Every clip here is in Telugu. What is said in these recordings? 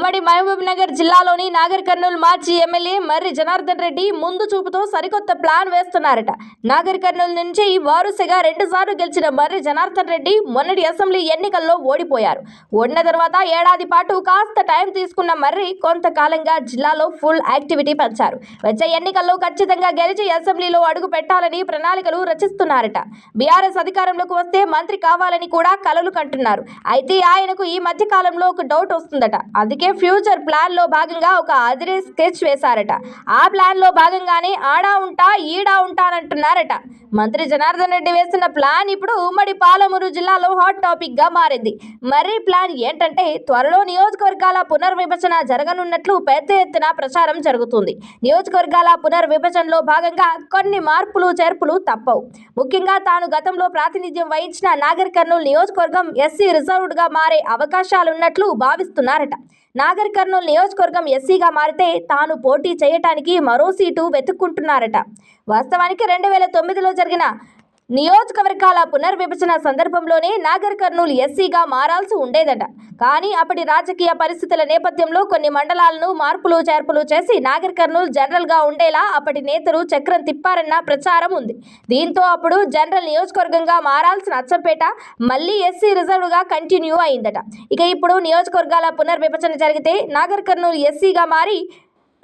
ఉమ్మడి మహబూబ్నగర్ జిల్లాలోని నాగర్ కర్నూల్ మాజీ ఎమ్మెల్యే మర్రి జనార్దన్ రెడ్డి ముందు చూపుతో సరికొత్త ప్లాన్ వేస్తున్నారట. నాగర్ కర్నూల్ నుంచి వారసుగా 2 సార్లు గెలిచిన మర్రి జనార్దన్ రెడ్డి మొన్నటి అసెంబ్లీ ఎన్నికల్లో ఓడిపోయారు. ఓడిన తర్వాత ఏడాది పాటు కాస్త టైం తీసుకున్న మర్రి కొంతకాలంగా జిల్లాలో ఫుల్ యాక్టివిటీ పెంచారు. వచ్చే ఎన్నికల్లో ఖచ్చితంగా గెలిచి అసెంబ్లీలో అడుగు పెట్టాలని ప్రణాళికలు రచిస్తున్నారట. బీఆర్ఎస్ అధికారంలోకి వస్తే మంత్రి కావాలని కూడా కలలు కంటున్నారు. అయితే ఆయనకు ఈ మధ్య కాలంలో ఒక డౌట్ వస్తుందట. అందుకే ఫ్యూచర్ ప్లాన్ లో భాగంగా ఒక అదిరే స్కెచ్ వేశారట. ఆ ప్లాన్ లో భాగంగానే ఆడా ఉంటా ఈడా ఉంటానంటున్నారట. మంత్రి జనార్దన్ రెడ్డి వేసిన ప్లాన్ ఇప్పుడు ఉమ్మడి పాలమూరు జిల్లాలో హాట్ టాపిక్ గా మారింది. మర్రి ప్లాన్ ఏంటంటే త్వరలో నియోజకవర్గాల పునర్విభజన జరగనున్నట్లు పెద్ద ఎత్తున ప్రచారం జరుగుతుంది. నియోజకవర్గాల పునర్విభజనలో భాగంగా కొన్ని మార్పులు చేర్పులు తప్పవు. ముఖ్యంగా తాను గతంలో ప్రాతినిధ్యం వహించిన నాగర్ కర్నూల్ నియోజకవర్గం ఎస్సీ రిజర్వ్డ్ గా మారే అవకాశాలున్నట్లు భావిస్తున్నారట. నాగర్ కర్నూల్ నియోజకవర్గం ఎస్సీగా మారితే తాను పోటీ చేయటానికి మరో సీటు వెతుక్కుంటున్నారట. వాస్తవానికి 2009లో జరిగిన నియోజకవర్గాల పునర్విభజన సందర్భంలోనే నాగర్ కర్నూల్ ఎస్సీగా మారాల్సి ఉండేదట. కానీ అప్పటి రాజకీయ పరిస్థితుల నేపథ్యంలో కొన్ని మండలాలను మార్పులు చేర్పులు చేసి నాగర్ కర్నూల్ జనరల్గా ఉండేలా అప్పటి నేతలు చక్రం తిప్పారన్న ప్రచారం ఉంది. దీంతో అప్పుడు జనరల్ నియోజకవర్గంగా మారాల్సిన అచ్చంపేట మళ్లీ ఎస్సీ రిజర్వ్గా కంటిన్యూ అయిందట. ఇక ఇప్పుడు నియోజకవర్గాల పునర్విభజన జరిగితే నాగర్ కర్నూల్ ఎస్సీగా మారి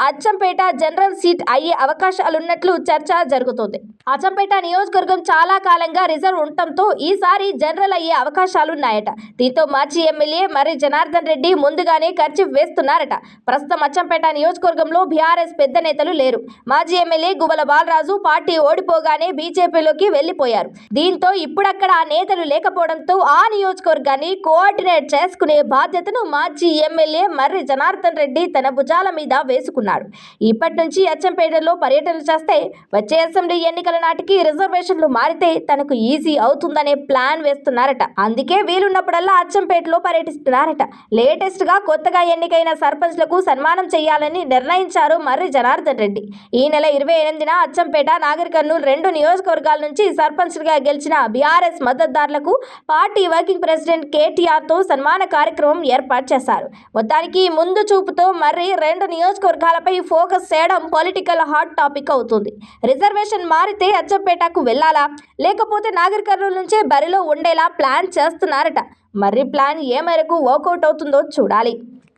అచ్చంపేట జనరల్ సీట్ అయ్యే అవకాశాలున్నట్లు చర్చ జరుగుతోంది. అచ్చంపేట నియోజకవర్గం చాలా కాలంగా రిజర్వ్ ఉండటంతో ఈసారి జనరల్ అయ్యే అవకాశాలున్నాయట. దీంతో మాజీ ఎమ్మెల్యే మర్రి జనార్దన్ రెడ్డి ముందుగానే ఖర్చు వేస్తున్నారట. ప్రస్తుతం అచ్చంపేట నియోజకవర్గంలో బీఆర్ఎస్ పెద్ద నేతలు లేరు. మాజీ ఎమ్మెల్యే గువ్వల బాలరాజు పార్టీ ఓడిపోగానే బీజేపీలోకి వెళ్లిపోయారు. దీంతో ఇప్పుడక్కడ ఆ నేతలు లేకపోవడంతో ఆ నియోజకవర్గాన్ని కోఆర్డినేట్ చేసుకునే బాధ్యతను మాజీ ఎమ్మెల్యే మర్రి జనార్దన్ రెడ్డి తన భుజాల మీద వేసుకున్నారు. ఇప్పటి నుంచి అచ్చంపేటలో పర్యటనలు చేస్తే వచ్చే అసెంబ్లీ ఎన్నికల నాటికి రిజర్వేషన్లు మారితే తనకు ఈజీ అవుతుందనే ప్లాన్ వేస్తున్నారట. అందుకే వీలున్నప్పుడల్లా అచ్చంపేటలో పర్యటిస్తున్నారట. లేటెస్ట్ గా కొత్తగా ఎన్నికైన సర్పంచ్లకు సన్మానం చేయాలని నిర్ణయించారు మర్రి జనార్దన్ రెడ్డి. ఈ నెల 28న అచ్చంపేట, నాగర్ కర్నూల్ 2 నియోజకవర్గాల నుంచి సర్పంచ్లుగా గెలిచిన బీఆర్ఎస్ మద్దతుదారులకు పార్టీ వర్కింగ్ ప్రెసిడెంట్ కేటీఆర్ తో సన్మాన కార్యక్రమం ఏర్పాటు చేశారు. మొత్తానికి ముందు చూపుతో మర్రి 2 నియోజకవర్గాలపై ఫోకస్ చేయడం పొలిటికల్ హాట్ టాపిక్ అవుతుంది. రిజర్వేషన్ మారితే అచ్చంపేటకు వెళ్లాలా లేకపోతే నాగర్ కర్నూల్ నుంచే బరిలో ఉండేలా ప్లాన్ చేస్తున్నారట. మర్రి ప్లాన్ ఏ మేరకు వర్కౌట్ అవుతుందో చూడాలి.